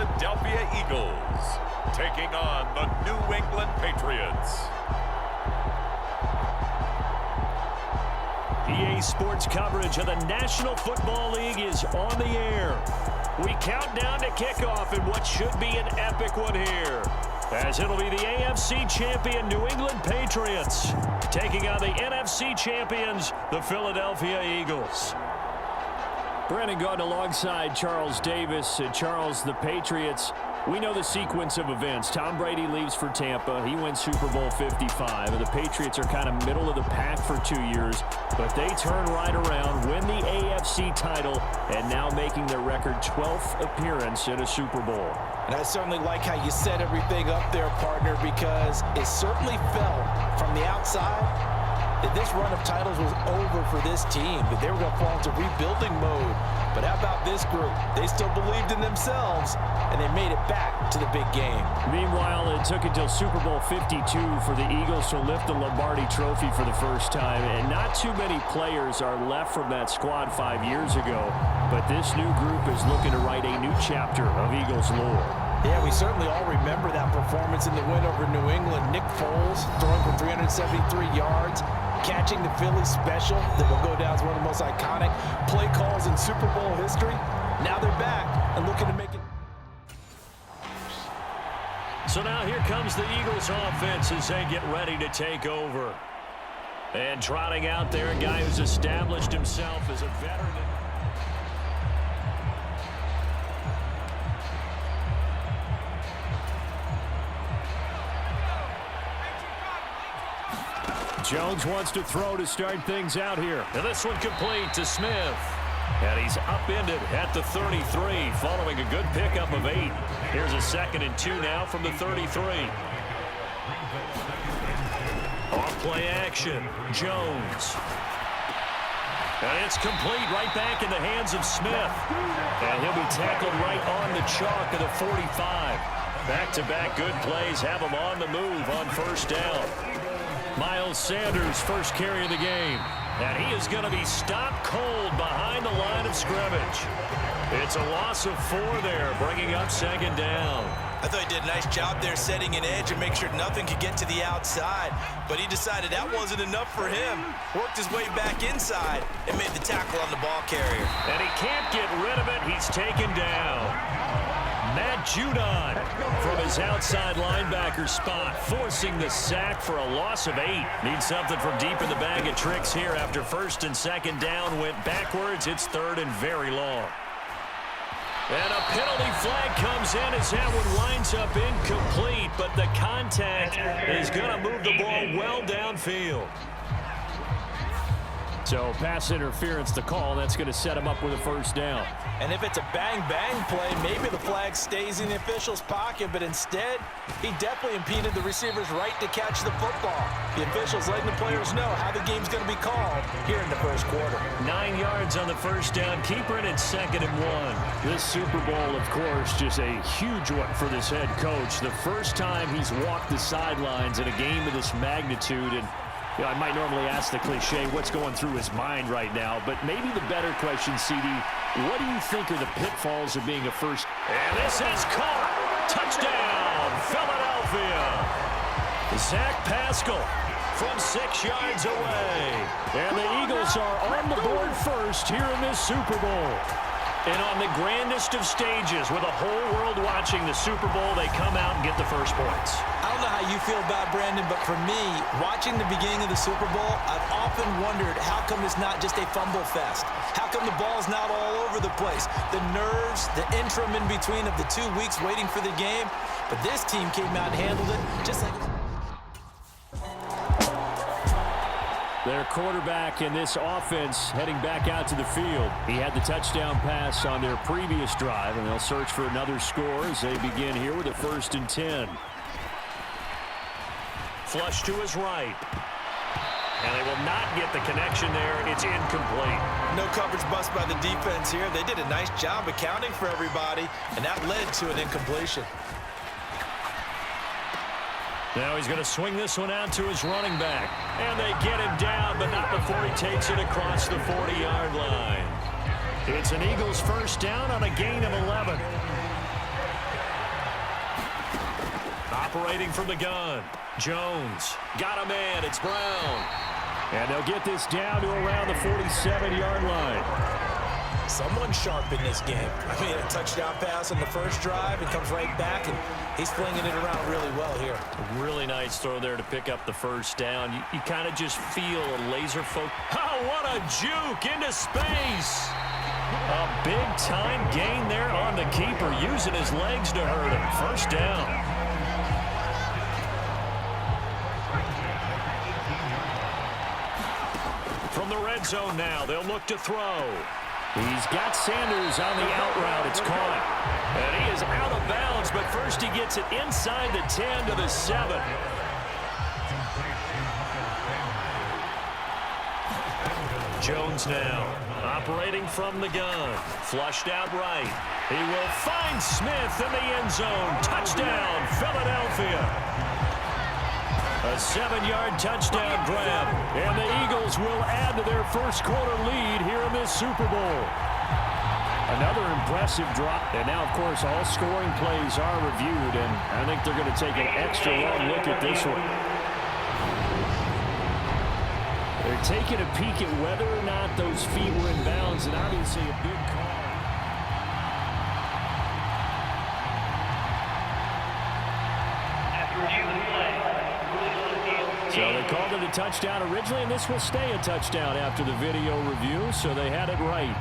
Philadelphia Eagles taking on the New England Patriots. EA Sports coverage of the National Football League is on the air. We count down to kickoff in what should be an epic one here, as it'll be the AFC champion New England Patriots taking on the NFC champions, the Philadelphia Eagles. Brandon Gaudin alongside Charles Davis. Charles, the Patriots, we know the sequence of events. Tom Brady leaves for Tampa. He wins Super Bowl 55. And the Patriots are kind of middle of the pack for 2 years. But they turn right around, win the AFC title, and now making their record 12th appearance in a Super Bowl. And I certainly like how you set everything up there, partner, because it certainly felt from the outside that this run of titles was over for this team, that they were going to fall into rebuilding mode. But how about this group? They still believed in themselves, and they made it back to the big game. Meanwhile, it took until Super Bowl 52 for the Eagles to lift the Lombardi Trophy for the first time, and not too many players are left from that squad 5 years ago. But this new group is looking to write a new chapter of Eagles lore. Yeah, we certainly all remember that performance in the win over New England. Nick Foles throwing for 373 yards, catching the Philly special that will go down as one of the most iconic play calls in Super Bowl history. Now they're back and looking to make it. So now here comes the Eagles offense as they get ready to take over. And trotting out there, a guy who's established himself as a veteran. Jones wants to throw to start things out here. And this one complete to Smith. And he's upended at the 33 following a good pickup of 8. Here's a 2nd and 2 now from the 33. Off play action. Jones. And it's complete right back in the hands of Smith. And he'll be tackled right on the chalk of the 45. Back-to-back good plays have him on the move on first down. Miles Sanders, first carry of the game. And he is going to be stopped cold behind the line of scrimmage. It's a loss of 4 there, bringing up 2nd down. I thought he did a nice job there setting an edge and make sure nothing could get to the outside. But he decided that wasn't enough for him. Worked his way back inside and made the tackle on the ball carrier. And he can't get rid of it. He's taken down. Matt Judon from his outside linebacker spot, forcing the sack for a loss of 8. Needs something from deep in the bag of tricks here after 1st and 2nd down went backwards. It's 3rd and very long. And a penalty flag comes in as that one winds up incomplete, but the contact is going to move the ball well downfield. So pass interference to call. That's going to set him up with a 1st down. And if it's a bang-bang play, maybe the flag stays in the official's pocket, but instead, he definitely impeded the receiver's right to catch the football. The officials letting the players know how the game's going to be called here in the first quarter. 9 yards on the 1st down. Keeper it at 2nd and 1. This Super Bowl, of course, just a huge one for this head coach. The first time he's walked the sidelines in a game of this magnitude, and you know, I might normally ask the cliche, what's going through his mind right now, but maybe the better question, CD, what do you think are the pitfalls of being a first? And this is caught. Touchdown, Philadelphia. Zach Pascal from 6 yards away. And the Eagles are on the board first here in this Super Bowl. And on the grandest of stages, with the whole world watching the Super Bowl, they come out and get the first points. I don't know how you feel about Brandon, but for me, watching the beginning of the Super Bowl, I've often wondered how come it's not just a fumble fest? How come the ball's not all over the place? The nerves, the interim in between of the 2 weeks waiting for the game. But this team came out and handled it just like... Their quarterback in this offense heading back out to the field. He had the touchdown pass on their previous drive, and they'll search for another score as they begin here with a 1st and 10. Flush to his right. And they will not get the connection there. It's incomplete. No coverage bust by the defense here. They did a nice job accounting for everybody, and that led to an incompletion. Now he's going to swing this one out to his running back. And they get him down, but not before he takes it across the 40-yard line. It's an Eagles 1st down on a gain of 11. Operating from the gun. Jones. Got a man. It's Brown. And they'll get this down to around the 47-yard line. Someone sharp in this game. I mean, a touchdown pass on the first drive and comes right back, and he's flinging it around really well here. A really nice throw there to pick up the first down. You kind of just feel a laser focus. Oh, what a juke into space. A big-time gain there on the keeper, using his legs to hurt him. First down. From the red zone now, they'll look to throw. He's got Sanders on the out route. It's caught. And he is out of bounds, but first he gets it inside the 10 to the 7. Jones now, operating from the gun. Flushed out right. He will find Smith in the end zone. Touchdown, Philadelphia. A 7-yard touchdown grab, and the Eagles will add to their first quarter lead here in this Super Bowl. Another impressive drop, and now, of course, all scoring plays are reviewed, and I think they're going to take an extra long look at this one. They're taking a peek at whether or not those feet were in bounds, and obviously a big call. So they called it a touchdown originally, and this will stay a touchdown after the video review, so they had it right.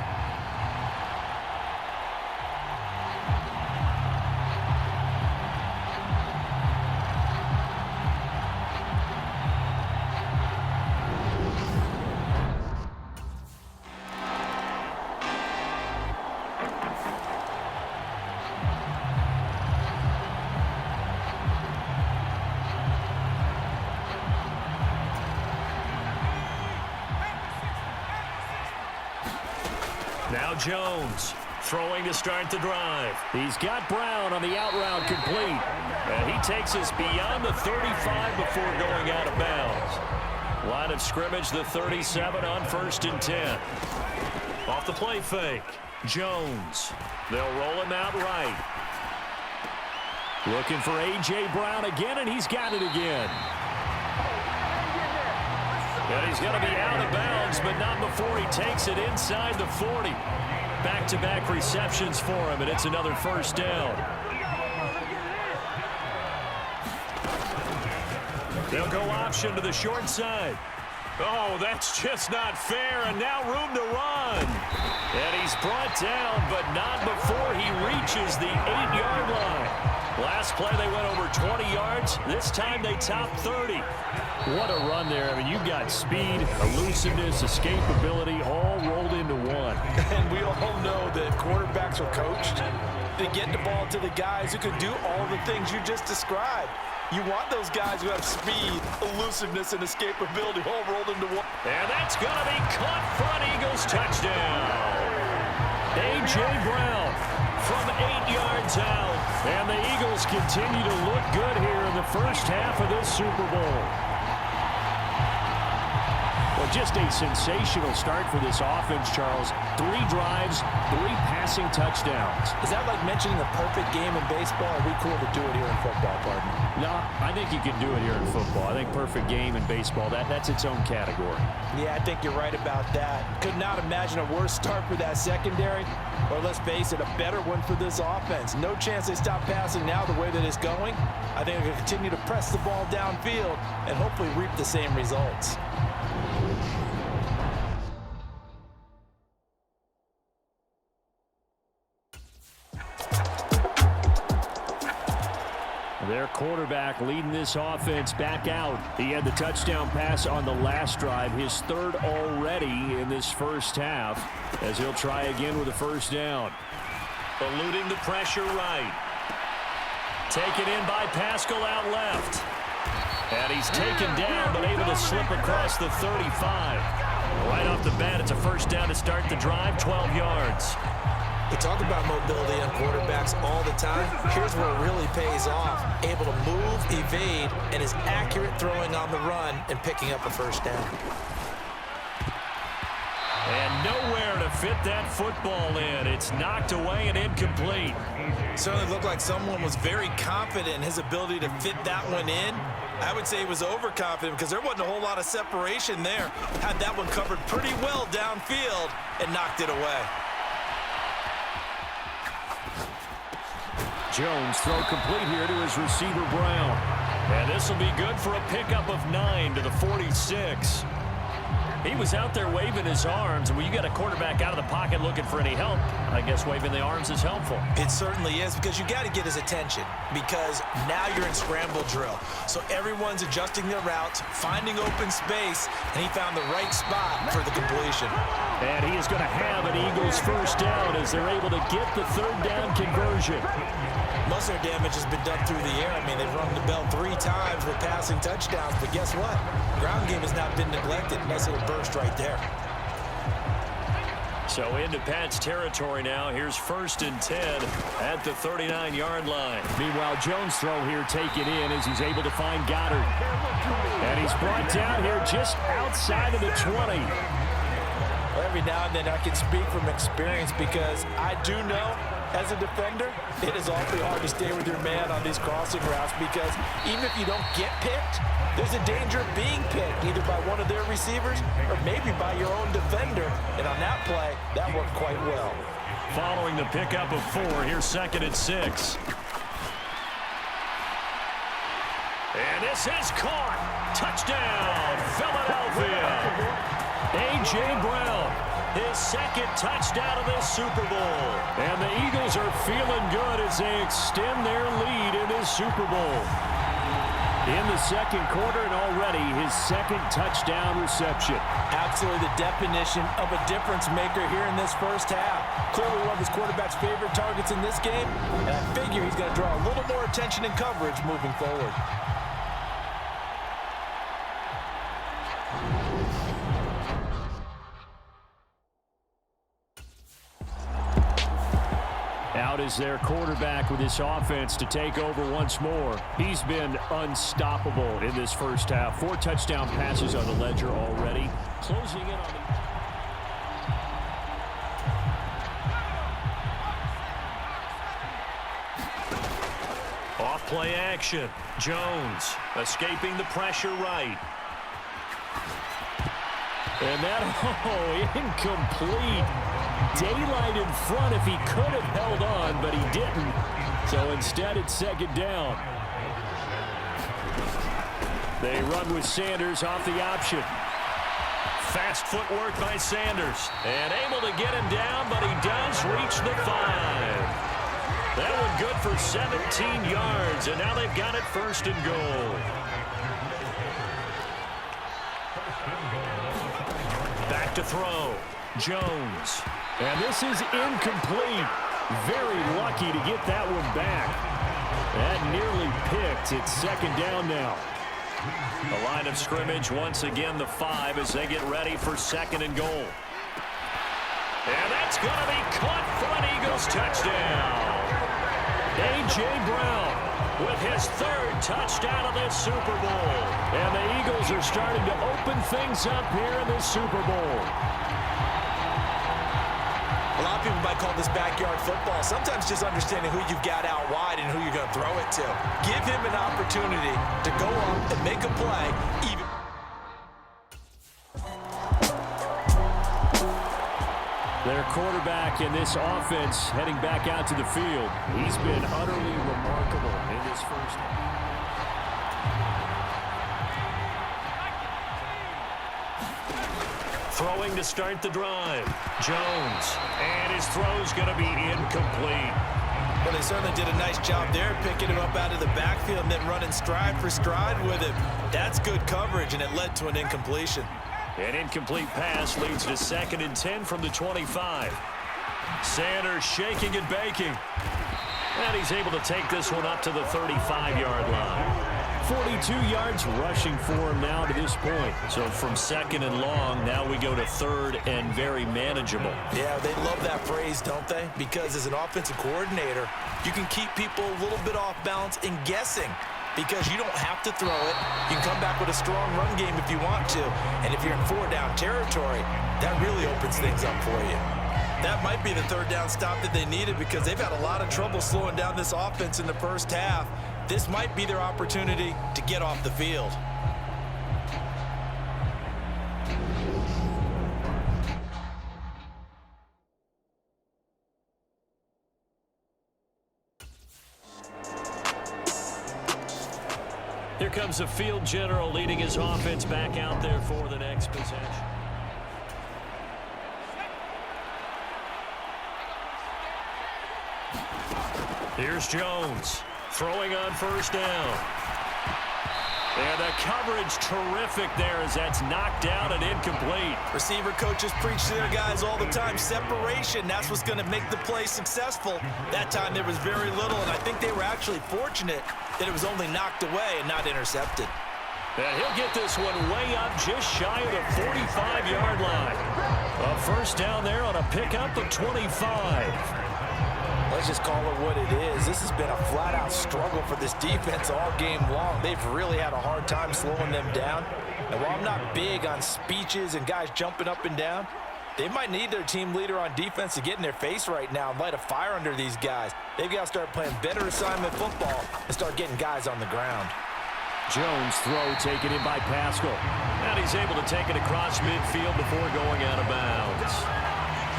Now Jones throwing to start the drive. He's got Brown on the out route complete. And he takes us beyond the 35 before going out of bounds. Line of scrimmage, the 37 on 1st and 10. Off the play fake. Jones. They'll roll him out right. Looking for A.J. Brown again, and he's got it again. And he's going to be out of bounds, but not before he takes it inside the 40. Back-to-back receptions for him, and it's another first down. They'll go option to the short side. Oh, that's just not fair, and now room to run. And he's brought down, but not before he reaches the 8-yard line. Last play, they went over 20 yards. This time, they topped 30. What a run there. I mean, you've got speed, elusiveness, escapability, all rolled into one. And we all know that quarterbacks are coached to get the ball to the guys who can do all the things you just described. You want those guys who have speed, elusiveness, and escapability all rolled into one. And that's going to be caught front. Eagles touchdown. A.J. Brown from 8 yards out. And the Eagles continue to look good here in the first half of this Super Bowl. Well, just a sensational start for this offense, Charles. 3 drives, 3 passing touchdowns. Is that like mentioning the perfect game in baseball? Are we cool to do it here in football, partner? No, I think you can do it here in football. I think perfect game in baseball, that's its own category. Yeah, I think you're right about that. Could not imagine a worse start for that secondary, or let's face it, a better one for this offense. No chance they stop passing now the way that it's going. I think they're going to continue to press the ball downfield and hopefully reap the same results. Their quarterback leading this offense back out. He had the touchdown pass on the last drive, his 3rd already in this first half, as he'll try again with a first down. Eluding the pressure right. Taken in by Pascal out left. And he's taken down, but able to slip across the 35. Right off the bat, it's a first down to start the drive, 12 yards. We talk about mobility on quarterbacks all the time. Here's where it really pays off. Able to move, evade, and is accurate throwing on the run and picking up a first down. And nowhere to fit that football in. It's knocked away and incomplete. Certainly looked like someone was very confident in his ability to fit that one in. I would say he was overconfident because there wasn't a whole lot of separation there. Had that one covered pretty well downfield and knocked it away. Jones throw complete here to his receiver Brown. And this will be good for a pickup of 9 to the 46. He was out there waving his arms. When you got a quarterback out of the pocket looking for any help, I guess waving the arms is helpful. It certainly is, because you got to get his attention, because now you're in scramble drill. So everyone's adjusting their routes, finding open space, and he found the right spot for the completion. And he is going to have an Eagles first down as they're able to get the third down conversion. Most of their damage has been done through the air. I mean, they've rung the bell 3 times with passing touchdowns, but guess what? Ground game has not been neglected. Nice little burst right there. So into Pat's territory now. Here's 1st and 10 at the 39-yard line. Meanwhile, Jones' throw here taken in as he's able to find Goddard. And he's brought down here just outside of the 20. Every now and then I can speak from experience, because I do know as a defender it is awfully hard to stay with your man on these crossing routes, because even if you don't get picked, there's a danger of being picked either by one of their receivers or maybe by your own defender. And on that play, that worked quite well. Following the pickup of 4, here's 2nd and 6. And this is caught. Touchdown, Philadelphia. A.J. Brown, his 2nd touchdown of this Super Bowl. And the Eagles are feeling good as they extend their lead in this Super Bowl. In the 2nd quarter, and already his 2nd touchdown reception. Absolutely the definition of a difference maker here in this first half. Clearly one of his quarterback's favorite targets in this game, and I figure he's going to draw a little more attention and coverage moving forward. Out is their quarterback with this offense to take over once more. He's been unstoppable in this first half. 4 touchdown passes on the ledger already. Closing in on the... Off play action. Jones escaping the pressure right. And that, incomplete. Daylight in front if he could have held on, but he didn't. So instead, it's 2nd down. They run with Sanders off the option. Fast footwork by Sanders. And able to get him down, but he does reach the 5. That one good for 17 yards, and now they've got it 1st and goal. Back to throw. Jones. And this is incomplete. Very lucky to get that one back. That nearly picked. It's 2nd down now. The line of scrimmage once again the 5 as they get ready for 2nd and goal. And that's going to be caught for an Eagles touchdown. A.J. Brown with his 3rd touchdown of this Super Bowl. And the Eagles are starting to open things up here in this Super Bowl. A lot of people might call this backyard football. Sometimes just understanding who you've got out wide and who you're going to throw it to. Give him an opportunity to go up and make a play. Their quarterback in this offense heading back out to the field. He's been utterly remarkable in this first half. Throwing to start the drive. Jones. And his throw's going to be incomplete. Well, they certainly did a nice job there, picking him up out of the backfield and then running stride for stride with him. That's good coverage, and it led to an incompletion. An incomplete pass leads to 2nd and 10 from the 25. Sanders shaking and baking. And he's able to take this one up to the 35-yard line. 42 yards rushing for him now to this point. So from 2nd and long, now we go to 3rd and very manageable. Yeah, they love that phrase, don't they? Because as an offensive coordinator, you can keep people a little bit off balance and guessing, because you don't have to throw it. You can come back with a strong run game if you want to. And if you're in 4-down territory, that really opens things up for you. That might be the third down stop that they needed because they've had a lot of trouble slowing down this offense in the first half. This might be their opportunity to get off the field. Here comes the field general leading his offense back out there for the next possession. Here's Jones throwing on first down. And the coverage terrific there as that's knocked down and incomplete. Receiver coaches preach to their guys all the time. Separation, that's what's going to make the play successful. That time there was very little, and I think they were actually fortunate that it was only knocked away and not intercepted. And he'll get this one way up just shy of the 45-yard line. A first down there on a pickup of 25. Let's just call it what it is. This has been a flat-out struggle for this defense all game long. They've really had a hard time slowing them down. And while I'm not big on speeches and guys jumping up and down, they might need their team leader on defense to get in their face right now and light a fire under these guys. They've got to start playing better assignment football and start getting guys on the ground. Jones throw taken in by Pascal. And he's able to take it across midfield before going out of bounds.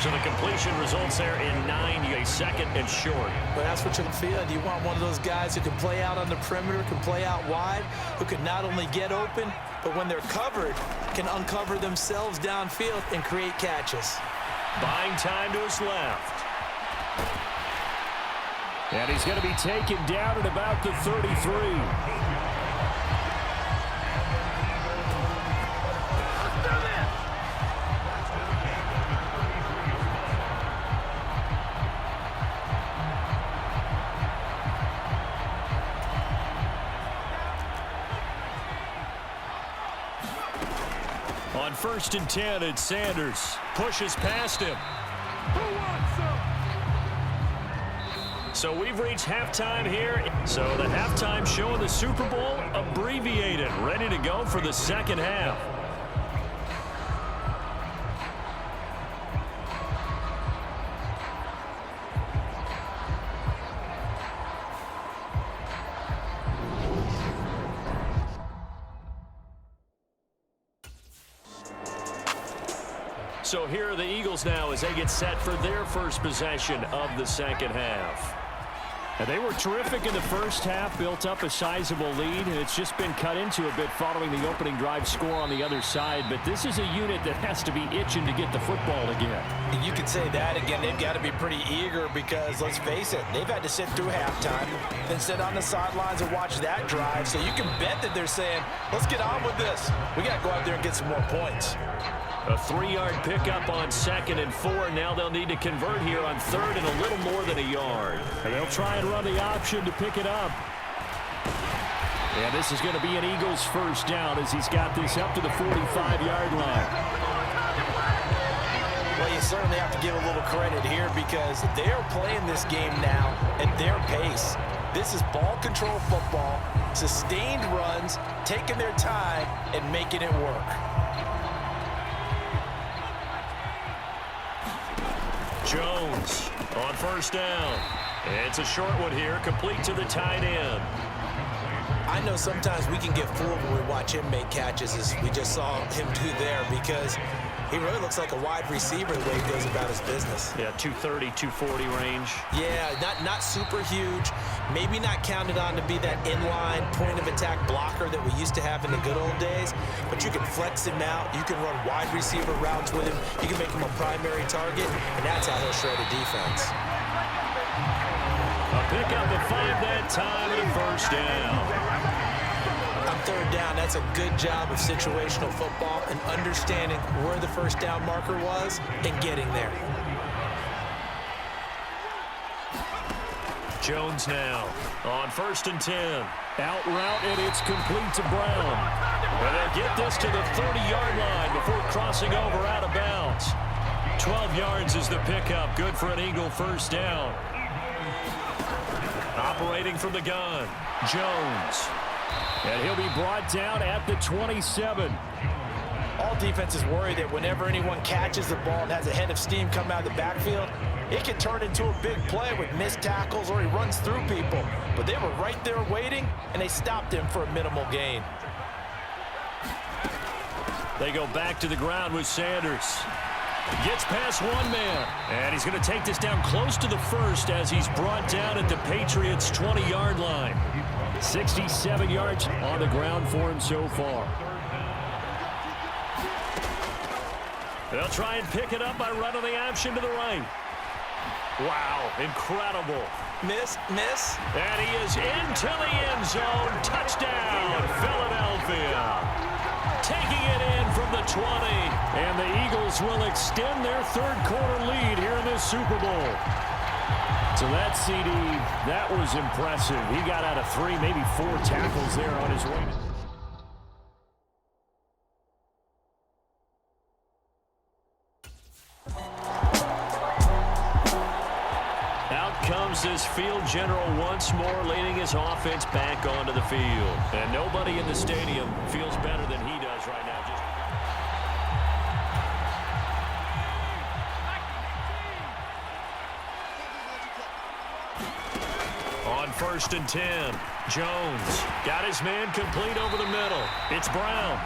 So the completion results there in 9, a second and short. But that's what you're feeling. You want one of those guys who can play out on the perimeter, can play out wide, who can not only get open, but when they're covered, can uncover themselves downfield and create catches. Buying time to his left. And he's going to be taken down at about the 33. On 1st and 10, it's Sanders. Pushes past him. So we've reached halftime here. So the halftime show of the Super Bowl abbreviated. Ready to go for the second half. So here are the Eagles now as they get set for their first possession of the second half. And they were terrific in the first half, built up a sizable lead, and it's just been cut into a bit following the opening drive score on the other side. But this is a unit that has to be itching to get the football again. You could say that again. They've got to be pretty eager because, let's face it, they've had to sit through halftime and sit on the sidelines and watch that drive. So you can bet that they're saying, let's get on with this. We got to go out there and get some more points. A 3-yard pickup on 2nd and 4. Now they'll need to convert here on 3rd and a little more than a yard. And they'll try and run the option to pick it up. And this is going to be an Eagles first down as he's got this up to the 45-yard line. Well, you certainly have to give a little credit here because they're playing this game now at their pace. This is ball control football, sustained runs, taking their time and making it work. Jones on first down. It's a short one here, complete to the tight end. I know sometimes we can get fooled when we watch him make catches, as we just saw him do there, because he really looks like a wide receiver the way he goes about his business. Yeah, 230, 240 range. Yeah, not super huge. Maybe not counted on to be that inline point-of-attack blocker that we used to have in the good old days, but you can flex him out. You can run wide receiver routes with him. You can make him a primary target, and that's how he'll shred a defense. A pickup of 5 that time and a first down. On 3rd down, that's a good job of situational football and understanding where the first down marker was and getting there. Jones now on 1st and 10. Out route, and it's complete to Brown. And they'll get this to the 30-yard line before crossing over out of bounds. 12 yards is the pickup. Good for an Eagle first down. Operating from the gun, Jones. And he'll be brought down at the 27. All defenses worry that whenever anyone catches the ball and has a head of steam come out of the backfield, it can turn into a big play with missed tackles or he runs through people. But they were right there waiting, and they stopped him for a minimal gain. They go back to the ground with Sanders. Gets past one man, and he's going to take this down close to the first as he's brought down at the Patriots' 20-yard line. 67 yards on the ground for him so far. They'll try and pick it up by running the option to the right. Wow, incredible. Miss. And he is into the end zone. Touchdown, Philadelphia. Taking it in from the 20. And the Eagles will extend their third-quarter lead here in this Super Bowl. So that CD, that was impressive. He got out of 3, maybe 4 tackles there on his way. Out comes this field general once more, leading his offense back onto the field. And nobody in the stadium feels better than he does right now. On 1st and 10, Jones got his man complete over the middle. It's Brown.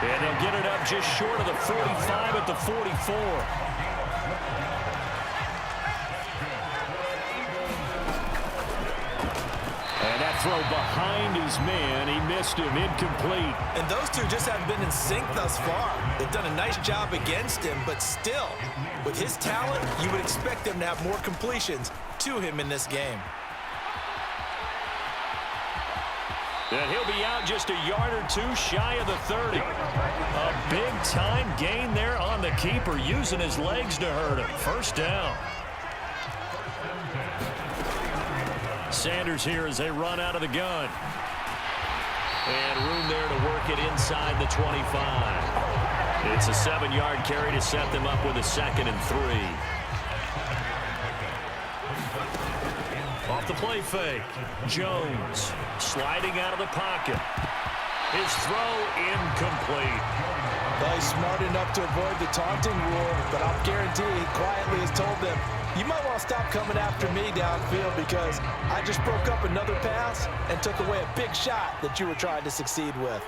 And they'll get it up just short of the 45 at the 44. And that throw behind his man, he missed him, incomplete. And those two just haven't been in sync thus far. They've done a nice job against him, but still, with his talent, you would expect them to have more completions to him in this game. And he'll be out just a yard or 2 shy of the 30. A big-time gain there on the keeper, using his legs to hurt him. First down. Sanders here as they run out of the gun. And room there to work it inside the 25. It's a 7-yard carry to set them up with a 2nd and 3. Off the play fake. Jones sliding out of the pocket. His throw incomplete. Well, he's smart enough to avoid the taunting rule, but I'll guarantee he quietly has told them, you might want to stop coming after me downfield because I just broke up another pass and took away a big shot that you were trying to succeed with.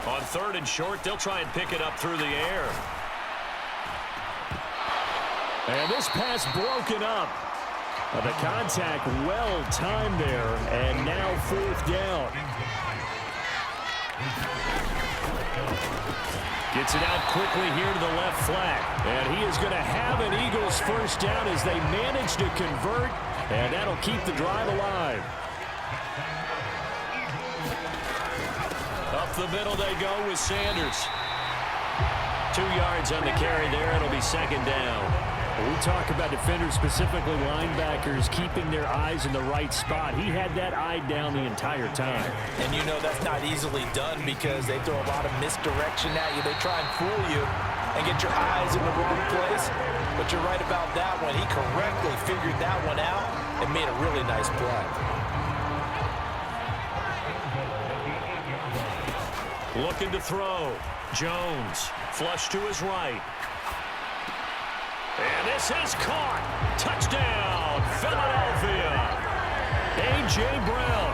On 3rd and short, they'll try and pick it up through the air. And this pass broken up. The contact well timed there, and now 4th down. Gets it out quickly here to the left flat. And he is going to have an Eagles first down as they manage to convert, and that'll keep the drive alive. Up the middle they go with Sanders. 2 yards on the carry there. It'll be 2nd down. We talk about defenders, specifically linebackers, keeping their eyes in the right spot. He had that eye down the entire time. And you know that's not easily done because they throw a lot of misdirection at you. They try and fool you and get your eyes in the wrong place. But you're right about that one. He correctly figured that one out and made a really nice play. Looking to throw. Jones, flush to his right. And this is caught. Touchdown, Philadelphia. A.J. Brown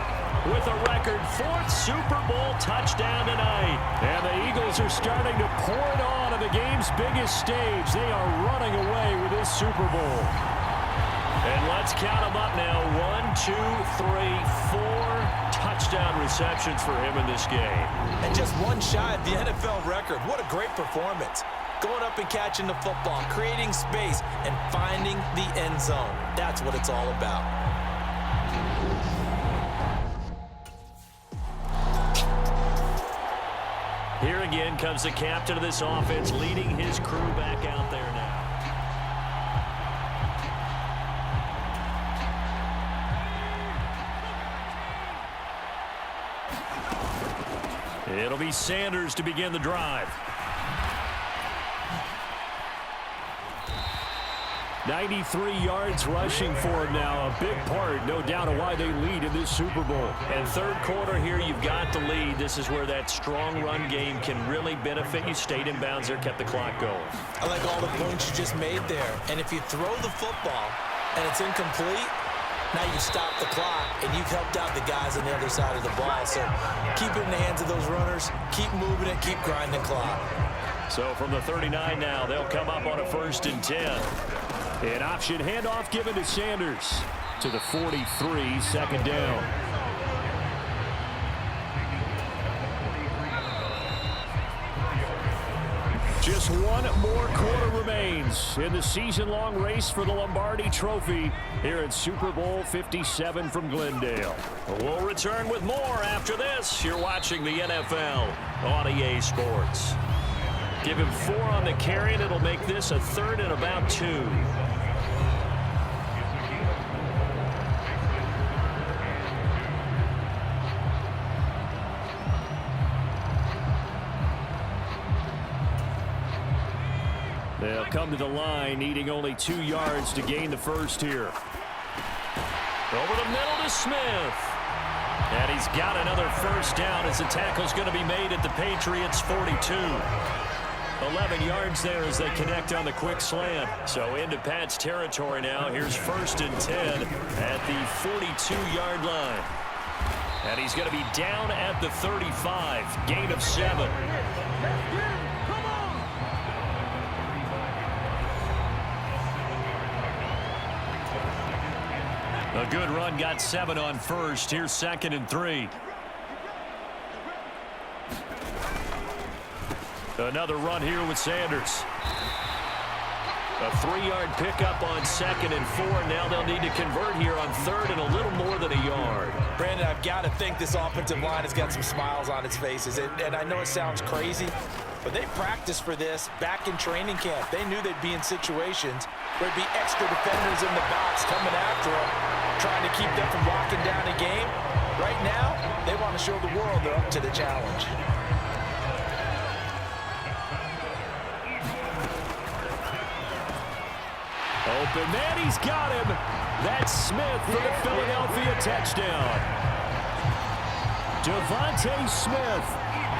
with a record 4th Super Bowl touchdown tonight. And the Eagles are starting to pour it on the game's biggest stage. They are running away with this Super Bowl. And let's count them up now. 1, 2, 3, 4 touchdown receptions for him in this game. And just one shy of the NFL record. What a great performance. Going up and catching the football, creating space, and finding the end zone. That's what it's all about. Here again comes the captain of this offense, leading his crew back out there now. It'll be Sanders to begin the drive. 93 yards rushing for him now. A big part, no doubt, of why they lead in this Super Bowl. And third quarter here, you've got the lead. This is where that strong run game can really benefit you. Stayed in bounds there, kept the clock going. I like all the points you just made there. And if you throw the football and it's incomplete, now you stop the clock, and you've helped out the guys on the other side of the ball. So keep it in the hands of those runners. Keep moving it. Keep grinding clock. So from the 39 now, they'll come up on a 1st and 10. An option handoff given to Sanders to the 43, second down. Just one more quarter remains in the season-long race for the Lombardi Trophy here at Super Bowl 57 from Glendale. We'll return with more after this. You're watching the NFL on EA Sports. Give him 4 on the carry, and it'll make this a 3rd and about 2. They'll come to the line, needing only 2 yards to gain the first here. Over the middle to Smith. And he's got another first down as the tackle's going to be made at the Patriots' 42. 11 yards there as they connect on the quick slant. So into Pat's territory now. Here's 1st and 10 at the 42-yard line. And he's going to be down at the 35. Gain of 7. A good run, got 7 on first. Here's 2nd and 3. Another run here with Sanders. A 3-yard pickup on 2nd and 4. Now they'll need to convert here on 3rd and a little more than a yard. Brandon, I've got to think this offensive line has got some smiles on its faces. And I know it sounds crazy, but they practiced for this back in training camp. They knew they'd be in situations where there'd be extra defenders in the box coming after them, trying to keep them from locking down a game. Right now, they want to show the world they're up to the challenge. Open man, he's got him. That's Smith for the Philadelphia touchdown. Devontae Smith,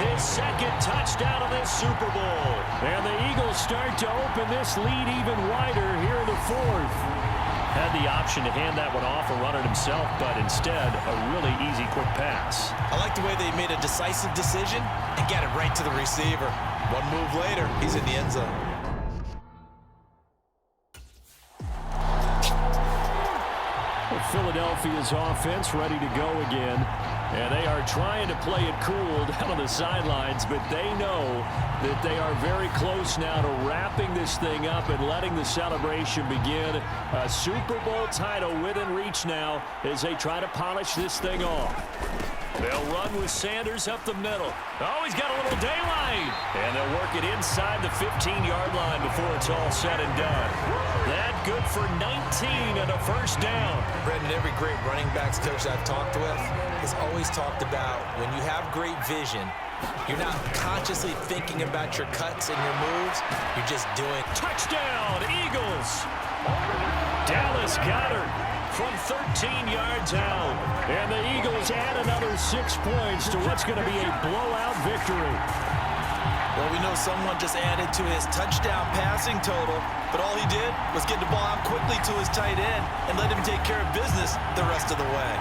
his 2nd touchdown of this Super Bowl. And the Eagles start to open this lead even wider here in the 4th. Had the option to hand that one off or run it himself, but instead a really easy quick pass. I like the way they made a decisive decision and got it right to the receiver. One move later, he's in the end zone. Philadelphia's offense ready to go again. And they are trying to play it cool down on the sidelines, but they know that they are very close now to wrapping this thing up and letting the celebration begin. A Super Bowl title within reach now as they try to polish this thing off. They'll run with Sanders up the middle. Oh, he's got a little daylight. And they'll work it inside the 15-yard line before it's all said and done. That good for 19 and a first down. Brendan, every great running backs coach I've talked with has always talked about when you have great vision, you're not consciously thinking about your cuts and your moves. You're just doing. Touchdown, Eagles. Dallas Goedert from 13 yards out. And the Eagles add another 6 points to what's going to be a blowout victory. Well, we know someone just added to his touchdown passing total, but all he did was get the ball out quickly to his tight end and let him take care of business the rest of the way.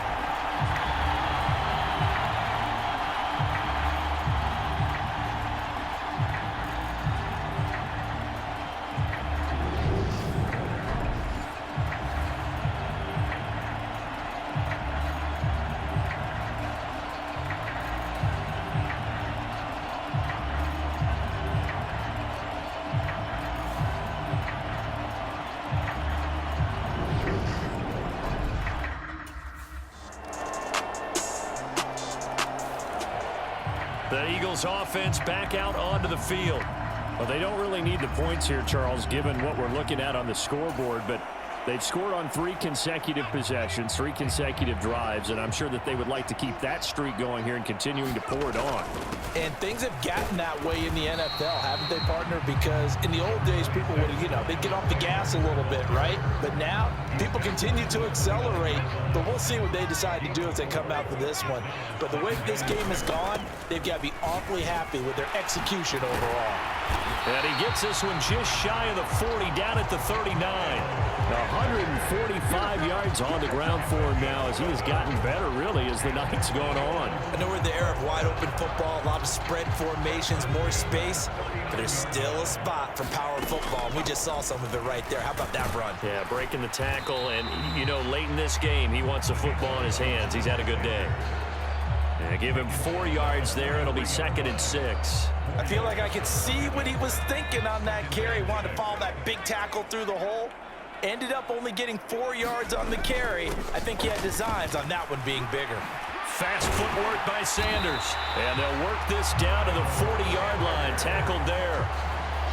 The Eagles offense back out onto the field. Well, they don't really need the points here, Charles, given what we're looking at on the scoreboard, but They've scored on 3 consecutive possessions, 3 consecutive drives, and I'm sure that they would like to keep that streak going here and continuing to pour it on. And things have gotten that way in the NFL, haven't they, partner? Because in the old days, people would, they'd get off the gas a little bit, right? But now, people continue to accelerate. But we'll see what they decide to do as they come out for this one. But the way this game has gone, they've got to be awfully happy with their execution overall. And he gets this one just shy of the 40, down at the 39. 145 yards on the ground for him now as he has gotten better, really, as the night's gone on. I know we're in the era of wide-open football, a lot of spread formations, more space, but there's still a spot for power football, and we just saw some of it right there. How about that run? Yeah, breaking the tackle, and, late in this game, he wants the football in his hands. He's had a good day. Yeah, give him 4 yards there. It'll be 2nd and 6. I feel like I could see what he was thinking on that carry. Wanted to follow that big tackle through the hole. Ended up only getting 4 yards on the carry. I think he had designs on that one being bigger. Fast footwork by Sanders. And they'll work this down to the 40-yard line. Tackled there.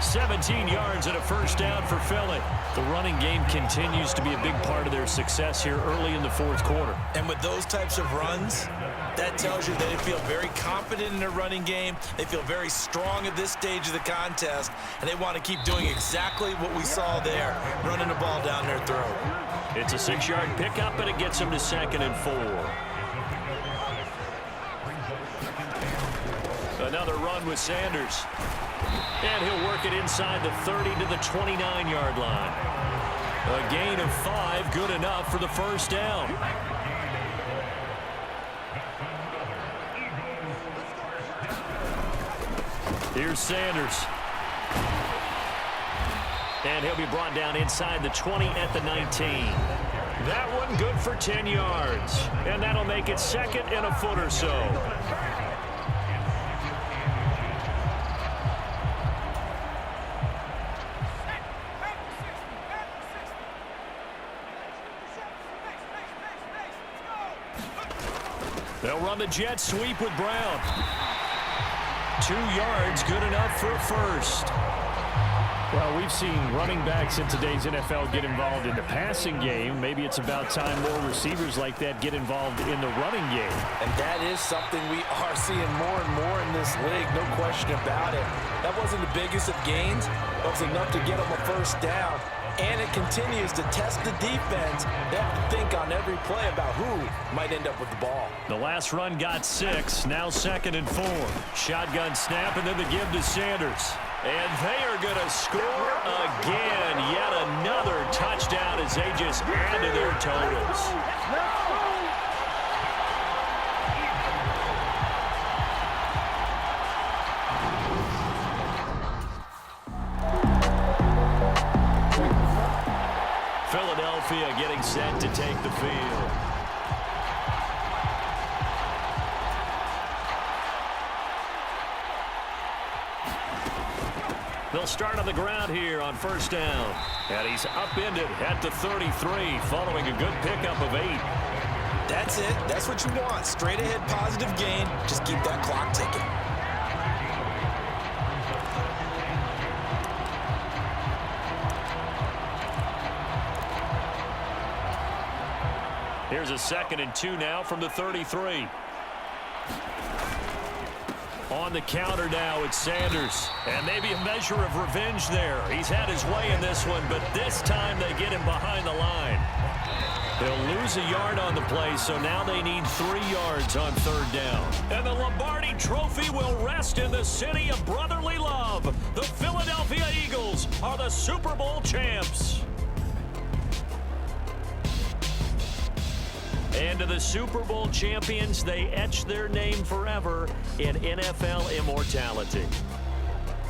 17 yards and a first down for Philly. The running game continues to be a big part of their success here early in the 4th quarter. And with those types of runs, that tells you that they feel very confident in their running game. They feel very strong at this stage of the contest, and they want to keep doing exactly what we saw there, running the ball down their throat. It's a 6-yard pickup, and it gets them to 2nd and 4. Another run with Sanders. And he'll work it inside the 30 to the 29-yard line. A gain of 5, good enough for the first down. Here's Sanders. And he'll be brought down inside the 20 at the 19. That one good for 10 yards. And that'll make it 2nd and a foot or so. They'll run the jet sweep with Brown. 2 yards, good enough for a first. Well, we've seen running backs in today's NFL get involved in the passing game. Maybe it's about time more receivers like that get involved in the running game. And that is something we are seeing more and more in this league, no question about it. That wasn't the biggest of gains, but it was enough to get them a first down. And it continues to test the defense. They have to think on every play about who might end up with the ball. The last run got 6, now 2nd and 4. Shotgun snap, and then the give to Sanders. And they are going to score again. Yet another touchdown as they just add to their totals. Philadelphia getting set to take the field. They'll start on the ground here on first down. And he's upended at the 33 following a good pickup of 8. That's it. That's what you want. Straight ahead positive gain. Just keep that clock ticking. Here's a 2nd and 2 now from the 33. On the counter now, it's Sanders. And maybe a measure of revenge there. He's had his way in this one, but this time they get him behind the line. They'll lose a yard on the play, so now they need 3 yards on 3rd down. And the Lombardi Trophy will rest in the city of brotherly love. The Philadelphia Eagles are the Super Bowl champs. And to the Super Bowl champions, they etch their name forever in NFL immortality.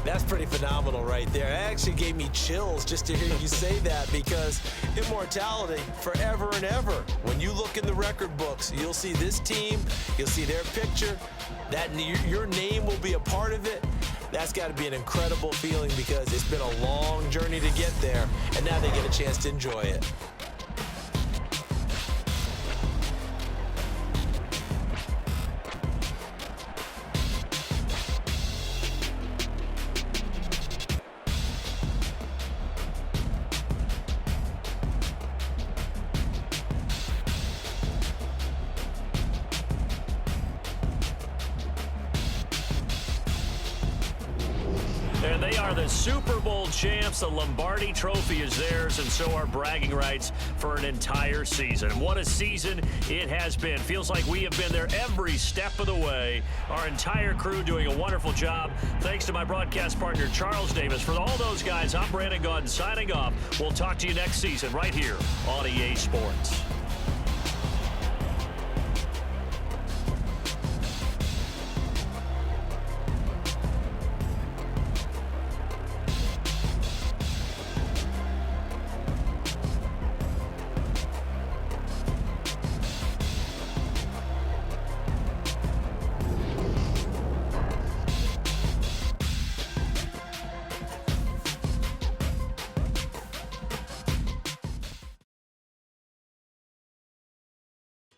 That's pretty phenomenal right there. It actually gave me chills just to hear you say that, because immortality forever and ever. When you look in the record books, you'll see this team, you'll see their picture, that your name will be a part of it. That's got to be an incredible feeling, because it's been a long journey to get there, and now they get a chance to enjoy it. And they are the Super Bowl champs. The Lombardi Trophy is theirs, and so are bragging rights for an entire season. What a season it has been. Feels like we have been there every step of the way. Our entire crew doing a wonderful job. Thanks to my broadcast partner, Charles Davis. For all those guys, I'm Brandon Gaudin signing off. We'll talk to you next season right here on EA Sports.